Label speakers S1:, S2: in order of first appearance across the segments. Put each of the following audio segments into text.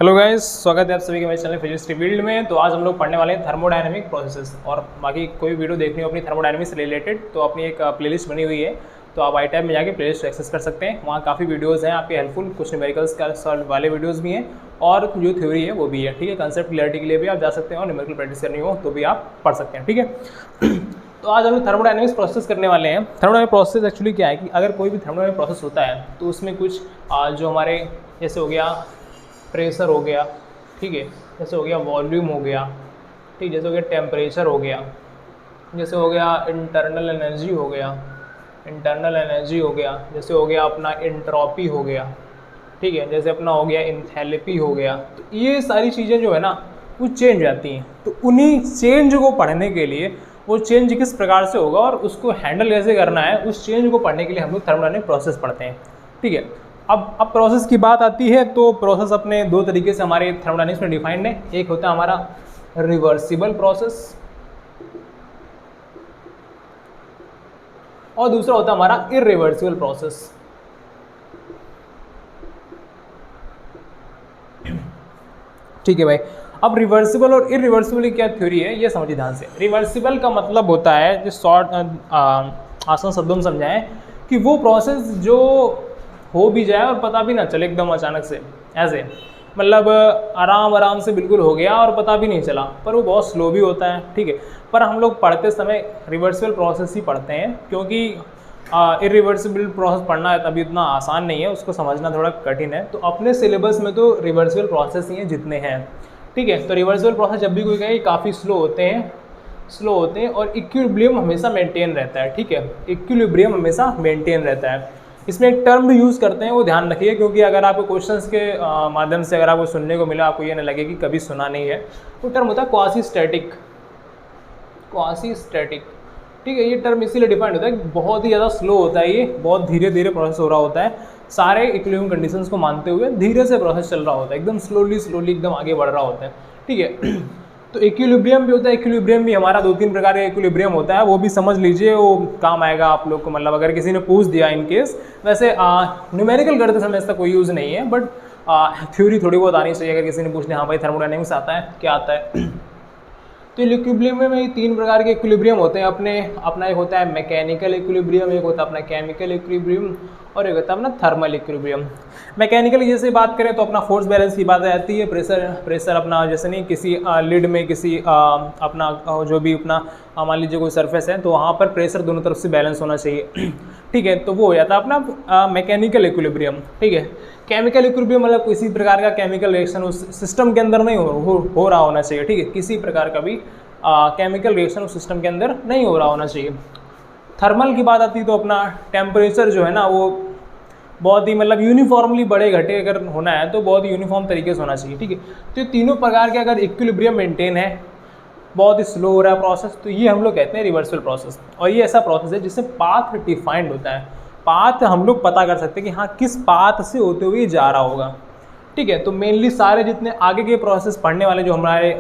S1: Hello guys, स्वागत है आप सभी के मेरे चैनल फिजिक्स फील्ड में। तो आज हम लोग पढ़ने वाले हैं थर्मोडायनेमिक प्रोसेसेस। और बाकी कोई वीडियो देखनी हो अपनी थर्मोडायनेमिक्स से रिलेटेड तो अपनी एक प्लेलिस्ट बनी हुई है, तो आप आई टैब में जाके प्लेलिस्ट एक्सेस कर सकते हैं। वहाँ काफ़ी वीडियोज़ हैं आपके हेल्पफुल, कुछ न्यूमेरिकल्स का सॉल्व वाले वीडियोज़ भी हैं और जो थ्योरी है वो भी है। ठीक है, कंसेप्ट क्लियरिटी के लिए भी आप जा सकते हैं और न्यूमेरिकल प्रैक्टिस करनी हो तो भी आप पढ़ सकते हैं। ठीक है, तो आज हम लोग थर्मोडायनेमिक्स प्रोसेस करने वाले हैं। थर्मोडायनेमिक प्रोसेस एक्चुअली क्या है कि अगर कोई भी थर्मोडायनेमिक प्रोसेस होता है तो उसमें कुछ जो हमारे जैसे हो गया प्रेशर हो गया, ठीक है, जैसे हो गया वॉल्यूम हो गया, ठीक, जैसे हो गया टेम्परेचर हो गया, जैसे हो गया इंटरनल एनर्जी हो गया, जैसे हो गया अपना इंट्रॉपी हो गया, ठीक है, जैसे अपना हो गया इंथैल्पी हो गया। तो ये सारी चीज़ें जो है ना वो चेंज आती हैं। तो उन्हीं चेंज को पढ़ने के लिए वो चेंज किस प्रकार से होगा और उसको हैंडल कैसे करना है, उस चेंज को पढ़ने के लिए हम लोग थर्मोडायनेमिक प्रोसेस पढ़ते हैं। ठीक है, अब प्रोसेस की बात आती है तो प्रोसेस अपने दो तरीके से हमारे थर्मोडायनेमिक्स में डिफाइंड है। एक होता है हमारा रिवर्सिबल प्रोसेस और दूसरा होता है हमारा इरिवर्सिबल प्रोसेस। ठीक है भाई, अब रिवर्सिबल और इरिवर्सिबल की क्या थ्योरी है ये समझिए ध्यान से। रिवर्सिबल का मतलब होता है, जो शॉर्ट आसान शब्दों में समझाएं, कि वो प्रोसेस जो हो भी जाए और पता भी ना चले एकदम अचानक से, ऐसे मतलब आराम से बिल्कुल हो गया और पता भी नहीं चला, पर वो बहुत स्लो भी होता है। ठीक है, पर हम लोग पढ़ते समय रिवर्सिबल प्रोसेस ही पढ़ते हैं, क्योंकि इरिवर्सिबल प्रोसेस पढ़ना है तभी इतना आसान नहीं है, उसको समझना थोड़ा कठिन है। तो अपने सिलेबस में तो रिवर्सिबल प्रोसेस ही हैं जितने हैं। ठीक है, तो रिवर्सिबल प्रोसेस जब भी कोई कहे काफ़ी स्लो होते हैं और इक्विलिब्रियम हमेशा मेंटेन रहता है। ठीक है, इक्विलिब्रियम हमेशा मेंटेन रहता है। इसमें एक टर्म भी यूज़ करते हैं, वो ध्यान रखिए, क्योंकि अगर आपको क्वेश्चंस के माध्यम से अगर आपको सुनने को मिला, आपको ये ना लगे कि कभी सुना नहीं है। वो टर्म होता है क्वासी स्टैटिक। ठीक है, ये टर्म इसीलिए डिफाइंड होता है, बहुत ही ज़्यादा स्लो होता है, ये बहुत धीरे प्रोसेस हो रहा होता है, सारे इक्विलिब्रियम कंडीशंस को मानते हुए धीरे से प्रोसेस चल रहा होता है, एकदम स्लोली एकदम आगे बढ़ रहा होता है। ठीक है, तो इक्विलिब्रियम भी होता है। इक्विलिब्रियम भी हमारा 2-3 प्रकार का इक्विलिब्रियम होता है, वो भी समझ लीजिए, वो काम आएगा आप लोग को। मतलब अगर किसी ने पूछ दिया इन केस, वैसे न्यूमेरिकल करते समय इसका कोई यूज़ नहीं है, बट थ्योरी थोड़ी बहुत आनी चाहिए। अगर किसी ने पूछ लिया हाँ भाई थर्मोडायनेमिक्स आता है, क्या आता है, तो इक्विलिब्रियम में 3 प्रकार के इक्विलिब्रियम होते हैं अपना एक होता है मैकेनिकल इक्विलिब्रियम, एक होता है अपना केमिकल इक्विलिब्रियम और एक होता है अपना थर्मल इक्विलिब्रियम। मैकेनिकल जैसे बात करें तो अपना फोर्स बैलेंस की बात आती है। प्रेशर अपना जैसे नहीं, किसी लिड में किसी अपना जो भी अपना मान लीजिए कोई सरफेस है तो वहाँ पर प्रेशर दोनों तरफ से बैलेंस होना चाहिए। ठीक है, तो वो हो जाता है अपना मैकेनिकल इक्विलिब्रियम। ठीक है, केमिकल इक्विलिब्रियम मतलब किसी प्रकार का केमिकल रिएक्शन उस सिस्टम के अंदर नहीं हो रहा होना चाहिए। ठीक है, किसी प्रकार का भी केमिकल रिएक्शन उस सिस्टम के अंदर नहीं हो रहा होना चाहिए। थर्मल की बात आती है तो अपना टेम्परेचर जो है ना वो बहुत ही मतलब यूनिफॉर्मली बड़े घटे अगर होना है तो बहुत ही यूनिफॉर्म तरीके से होना चाहिए। ठीक है, तो ये तीनों प्रकार के अगर इक्विलिब्रियम मेंटेन है, बहुत ही स्लो हो रहा है प्रोसेस, तो ये हम लोग कहते हैं रिवर्सिबल प्रोसेस। और ये ऐसा प्रोसेस है जिससे पाथ डिफाइंड होता है। पाथ हम लोग पता कर सकते हैं कि हाँ किस पाथ से होते हुए जा रहा होगा। ठीक है, तो मेनली सारे जितने आगे के प्रोसेस पढ़ने वाले जो हमारे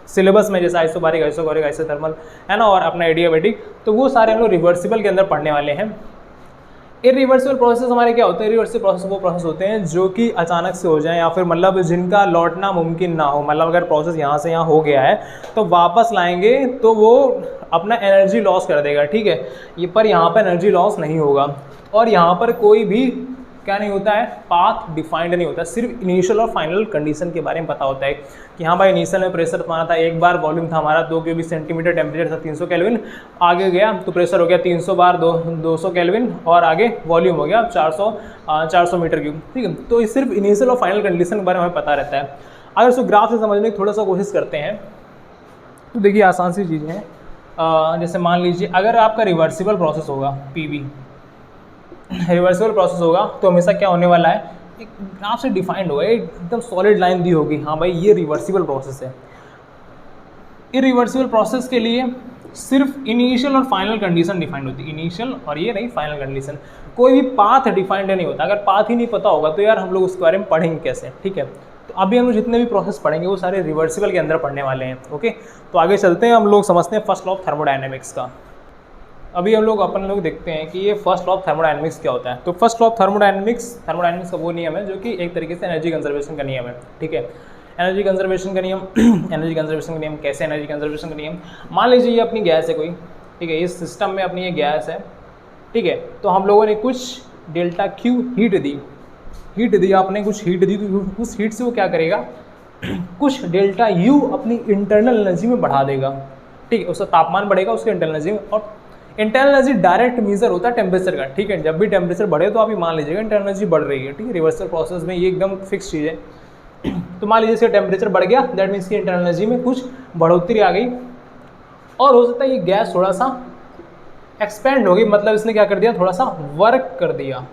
S1: सिलेबस में, जैसे आइसोबारिक, आइसोकोरिक, आइसोथर्मल है ना, और अपना एडियाबैटिक, तो वो सारे हम लोग रिवर्सिबल के अंदर पढ़ने वाले हैं। इरिवर्सिबल प्रोसेस हमारे क्या होते हैं? इरिवर्सिबल प्रोसेस वो प्रोसेस होते हैं जो कि अचानक से हो जाए या फिर मतलब जिनका लौटना मुमकिन ना हो। मतलब अगर प्रोसेस यहाँ से यहाँ हो गया है तो वापस लाएंगे तो वो अपना एनर्जी लॉस कर देगा। ठीक है, ये पर यहाँ पर एनर्जी लॉस नहीं होगा और यहाँ पर कोई भी क्या नहीं होता है, पाथ डिफाइंड नहीं होता। सिर्फ इनिशियल और फाइनल कंडीशन के बारे में पता होता है कि हाँ भाई इनिशियल में प्रेशर माना था 1 बार, वॉल्यूम था हमारा 2 क्यूबिक सेंटीमीटर, टेम्परेचर था 300 केल्विन, आगे गया तो प्रेशर हो गया 300 बार 200 केल्विन और आगे वॉल्यूम हो गया 400 मीटर क्यूब। ठीक है, तो सिर्फ इनिशियल और फाइनल कंडीशन के बारे में हमें पता रहता है। अगर उसको ग्राफ से समझने की थोड़ा सा कोशिश करते हैं तो देखिए आसान सी चीज़ें हैं। जैसे मान लीजिए अगर आपका रिवर्सिबल प्रोसेस होगा, PV रिवर्सिबल प्रोसेस होगा तो हमेशा क्या होने वाला है, एक ग्राफ से डिफाइंड होगा, एकदम सॉलिड लाइन दी होगी, हाँ भाई ये रिवर्सिबल प्रोसेस है। इरिवर्सिबल प्रोसेस के लिए सिर्फ इनिशियल और फाइनल कंडीशन डिफाइंड होती है, इनिशियल और ये नहीं फाइनल कंडीशन। कोई भी पाथ डिफाइंड नहीं होता। अगर पाथ ही नहीं पता होगा तो यार हम लोग उसके बारे में पढ़ेंगे कैसे। ठीक है, तो अभी हम लोग जितने भी प्रोसेस पढ़ेंगे वो सारे रिवर्सिबल के अंदर पढ़ने वाले हैं। ओके, तो आगे चलते हैं, हम लोग समझते हैं फर्स्ट लॉ ऑफ थर्मोडायनेमिक्स का। अभी हम लोग अपन लोग देखते हैं कि ये फर्स्ट लॉ ऑफ थर्मोडायनेमिक्स क्या होता है। तो फर्स्ट लॉ ऑफ थर्मोडायनेमिक्स का वो नियम है जो कि एक तरीके से एनर्जी कंजर्वेशन का नियम है, ठीक है। एनर्जी कंजर्वेशन का नियम एनर्जी कंजर्वेशन का नियम कैसे, एनर्जी कंजर्वेशन का नियम, मान लीजिए ये अपनी गैस है कोई, ठीक है, इस सिस्टम में अपनी ये गैस है, ठीक है। तो हम लोगों ने कुछ डेल्टा क्यू हीट दी आपने कुछ हीट दी, तो उस हीट से वो क्या करेगा, कुछ डेल्टा यू अपनी इंटरनल एनर्जी में बढ़ा देगा, ठीक है। उसका तापमान बढ़ेगा उसके इंटरनल एनर्जी में, और इंटरनल एनर्जी डायरेक्ट मेजर होता है टेम्परेचर का, ठीक है। जब भी टेम्परेचर बढ़े तो आप ये मान लीजिएगा इंटरनल एनर्जी बढ़ रही है, ठीक है। रिवर्सल प्रोसेस में ये एकदम फिक्स चीज़ है। तो मान लीजिए इसका टेम्परेचर बढ़ गया, दैट मीन्स की इंटरनल एनर्जी में कुछ बढ़ोतरी आ गई, और हो सकता है ये गैस थोड़ा सा एक्सपेंड हो गई, मतलब इसने क्या कर दिया, थोड़ा सा वर्क कर दिया,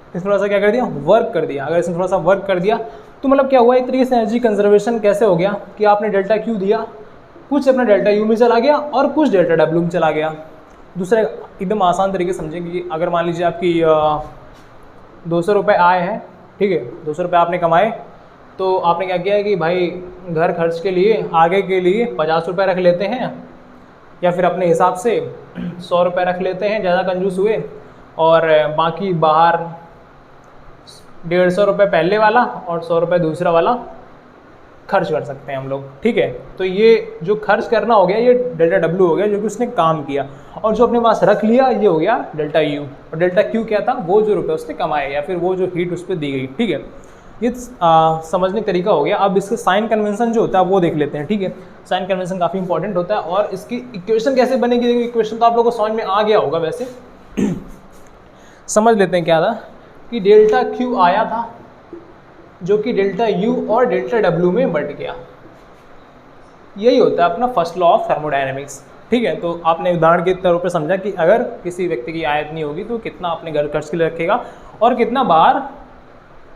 S1: इसने थोड़ा सा क्या कर दिया, वर्क कर दिया। अगर इसने थोड़ा सा वर्क कर दिया तो मतलब क्या हुआ, एक तरीके से एनर्जी कंजर्वेशन कैसे हो गया कि आपने डेल्टा क्यू दिया, कुछ अपना डेल्टा यू में चला गया और कुछ डेल्टा डब्ल्यू में चला गया। दूसरा एकदम आसान तरीके से समझें कि अगर मान लीजिए आपकी 200 रुपये आए हैं, ठीक है, 200 रुपये आपने कमाए, तो आपने क्या किया है कि भाई घर खर्च के लिए आगे के लिए 50 रुपये रख लेते हैं, या फिर अपने हिसाब से 100 रुपये रख लेते हैं, ज़्यादा कंजूस हुए, और बाकी बाहर 150 रुपये पहले वाला और 100 रुपये दूसरा वाला खर्च कर सकते हैं हम लोग, ठीक है। तो ये जो खर्च करना हो गया ये डेल्टा डब्ल्यू हो गया, जो कि उसने काम किया, और जो अपने पास रख लिया ये हो गया डेल्टा यू। और डेल्टा क्यू क्या था, वो जो रुपये उसने कमाए या फिर वो जो हीट उस पर दी गई, ठीक है। ये समझने का तरीका हो गया। अब इसका साइन कन्वेंशन जो होता है वो देख लेते हैं, ठीक है। साइन कन्वेंशन काफ़ी इंपॉर्टेंट होता है, और इसकी इक्वेशन कैसे बनेगी, इक्वेशन तो आप लोगों को समझ में आ गया होगा वैसे। समझ लेते हैं क्या था कि डेल्टा क्यू आया था जो कि डेल्टा यू और डेल्टा डब्ल्यू में बढ़ गया। यही होता है अपना फर्स्ट लॉ ऑफ थर्मोडायनेमिक्स, ठीक है। तो आपने उदाहरण के तौर पर समझा कि अगर किसी व्यक्ति की आय नहीं होगी तो कितना अपने घर खर्च के लिए रखेगा और कितना बाहर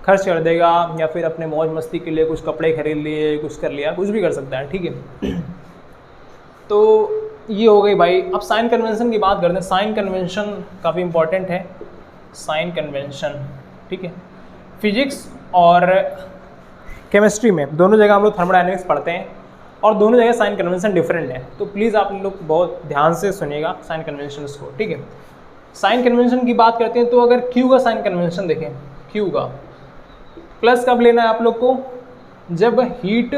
S1: खर्च कर देगा, या फिर अपने मौज मस्ती के लिए कुछ कपड़े खरीद लिए, कुछ कर लिया, कुछ भी कर सकता है, ठीक है। तो ये हो गई भाई। अब साइन कन्वेंशन की बात करते हैं। साइन कन्वेंशन काफ़ी इंपॉर्टेंट है, साइन कन्वेंशन, ठीक है। फिजिक्स और केमिस्ट्री में दोनों जगह हम लोग थर्मोडायनेमिक्स पढ़ते हैं, और दोनों जगह साइन कन्वेंशन डिफरेंट है। तो प्लीज़ आप लोग बहुत ध्यान से सुनिएगा साइन कन्वेंशंस को, ठीक है। साइन कन्वेंशन की बात करते हैं तो अगर क्यू का साइन कन्वेंशन देखें, क्यू का प्लस कब लेना है आप लोग को, जब हीट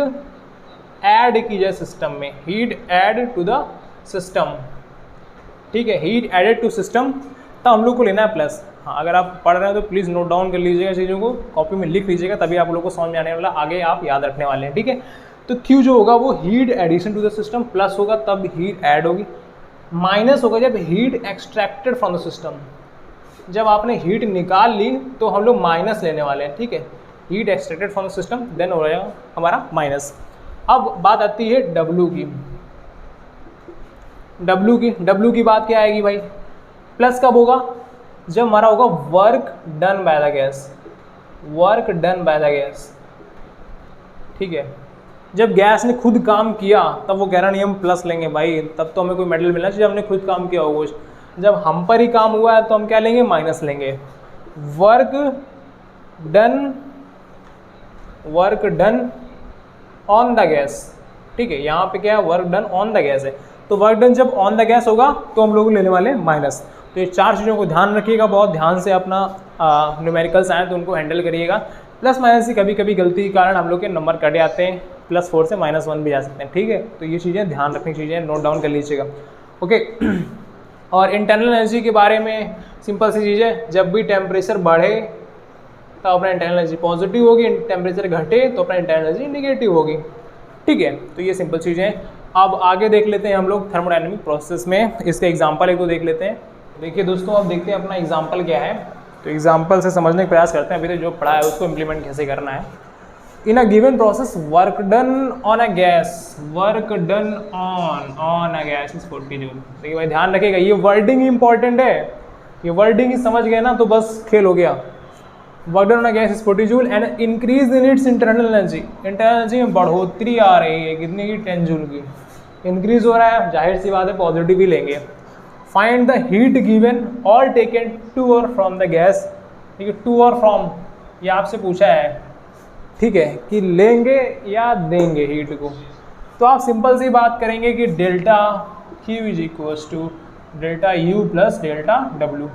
S1: ऐड की जाए सिस्टम में, heat add to the system, ठीक है, हीट एडेड टू सिस्टम, तब हम लोग को लेना है प्लस। हाँ, अगर आप पढ़ रहे हैं तो प्लीज़ नोट डाउन कर लीजिएगा चीज़ों को, कॉपी में लिख लीजिएगा, तभी आप लोग को समझ में आने वाला, आगे आप याद रखने वाले हैं, ठीक है। तो Q जो होगा वो heat addition to the system, plus होगा तब हीट ऐड होगी, माइनस होगा जब heat extracted from the system, जब आपने हीट निकाल ली तो हम लोग माइनस लेने वाले हैं, ठीक है। Heat extracted from the system then हो जाएगा हमारा माइनस। अब बात आती है W की। W की बात क्या आएगी भाई, प्लस कब होगा, जब हमारा होगा work done by the gas, work done by the gas, ठीक है। जब गैस ने खुद काम किया तब वो कह रहा नहीं हम प्लस लेंगे भाई, तब तो हमें कोई मेडल मिलना चाहिए, हमने खुद काम किया होगा कुछ। जब हम पर ही काम हुआ है तो हम क्या लेंगे, माइनस लेंगे। Work done on the gas, ठीक है। यहाँ पे क्या है, work done on the gas है, तो वर्क डन जब ऑन द गैस होगा तो हम लोग लेने वाले हैं माइनस। तो ये चार चीज़ों को ध्यान रखिएगा, बहुत ध्यान से अपना न्यूमेरिकल्स आए तो उनको हैंडल करिएगा। प्लस माइनस की कभी कभी गलती के कारण हम लोग के नंबर कटे आते हैं, +4 से -1 भी जा सकते हैं, ठीक है। तो ये चीज़ें ध्यान रखने की चीज़ें, नोट डाउन कर लीजिएगा, ओके। और इंटरनल एनर्जी के बारे में सिंपल सी चीज़ है, जब भी टेम्परेचर बढ़े तो अपना इंटरनल एनर्जी पॉजिटिव होगी, टेम्परेचर घटे तो अपना इंटरनल एनर्जी नेगेटिव होगी, ठीक है। तो ये सिंपल चीज़ें हैं। अब आगे देख लेते हैं हम लोग थर्मोडायनेमिक प्रोसेस में, इसके एग्जाम्पल एक दो देख लेते हैं। देखिए दोस्तों, अब देखते हैं अपना एग्जाम्पल क्या है। तो एग्जाम्पल से समझने का प्रयास करते हैं, अभी तो जो पढ़ा है उसको इम्प्लीमेंट कैसे करना है। In a given process work done on a gas, work done on a gas is 40 joule. देखिए भाई ध्यान रखिएगा, ये वर्डिंग इंपॉर्टेंट है, ये वर्डिंग ही समझ गए ना तो बस खेल हो गया। Work done on a gas is 40 joule and increase in its internal energy, internal energy में बढ़ोतरी आ रही है, कितनी की, 10 जूल की इंक्रीज हो रहा है, जाहिर सी बात है पॉजिटिव ही लेंगे। फाइंड द हीट गिवन और टेकन टू और फ्रॉम द गैस, ठीक है। टू और फ्रॉम ये आपसे पूछा है, ठीक है, कि लेंगे या देंगे हीट को। तो आप सिंपल सी बात करेंगे कि delta Q is equals to delta U plus delta W.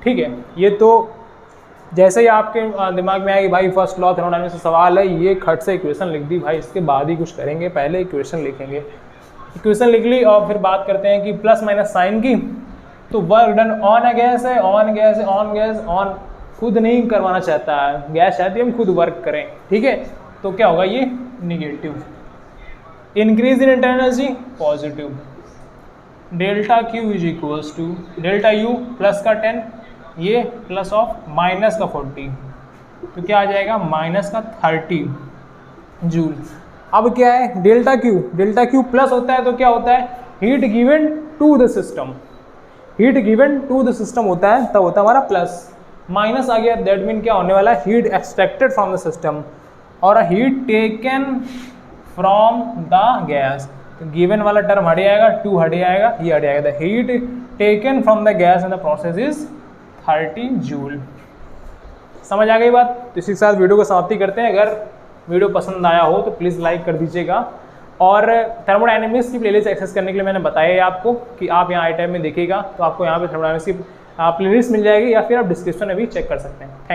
S1: ठीक है, ये तो जैसे ही आपके दिमाग में आएगी भाई फर्स्ट लॉ थर्मोडायनामिक्स से सवाल है, ये खट से इक्वेशन लिख दी भाई, इसके बाद ही कुछ करेंगे, पहले इक्वेशन लिखेंगे। इक्वेशन लिख ली और फिर बात करते हैं कि प्लस माइनस साइन की। तो work done on a gas है, ऑन गैस है, ऑन गैस, ऑन खुद नहीं करवाना चाहता है, गैस चाहती है हम खुद वर्क करें। ठीक है, तो क्या होगा ये negative. Increase in internal energy positive. Delta Q is equals to delta U plus का 10, ये प्लस ऑफ माइनस का 40, तो क्या आ जाएगा माइनस का 30 जूल। अब क्या है डेल्टा क्यू प्लस होता है तो क्या होता है heat given to the system, heat given to the system होता है तब होता है हमारा प्लस। माइनस आ गया दैट मीन क्या होने वाला है heat extracted from the system और heat taken from the gas. तो गिवन वाला टर्म हट जाएगा, 2 हट जाएगा, ये हट जाएगा। The heat taken from the gas in the process is 30 joule. समझ आ गई बात? तो इसी के साथ वीडियो को समाप्ति करते हैं। अगर वीडियो पसंद आया हो तो प्लीज़ लाइक कर दीजिएगा और थर्मोडायनेमिक्स की प्लेलिस्ट एक्सेस करने के लिए मैंने बताया है आपको कि आप यहाँ आई टाइम में देखिएगा तो आपको यहाँ पे थर्मोडायनेमिक्स की प्लेलिस्ट मिल जाएगी या फिर आप डिस्क्रिप्शन में भी चेक कर सकते हैं। Thank you.